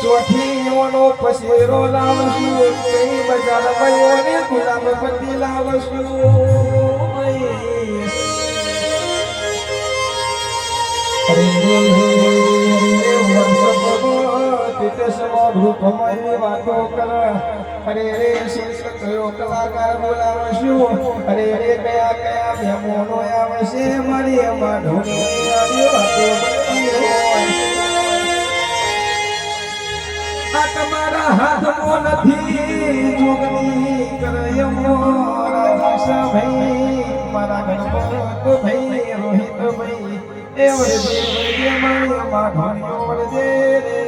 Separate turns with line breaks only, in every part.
ચોથી ઓનો પસેરો લાવશું કઈ બજાર ભાઈઓ ને ગુલાબ પતિ લાવશું વાતો કર અરે રે શેષ કયો કલાકાર બોલાવશું અરે રે કયા કયા મહેમાનો આવશે મારી એમાં ઢોળી વાતો આ તમારા હાથમાં નથી જોગની કરયમો રાજા ભાઈ મારા ઘરમાં તો ભાઈ રોહિત ભાઈ એ વળજે મારી માધણીઓ વળજે રે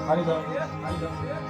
હરી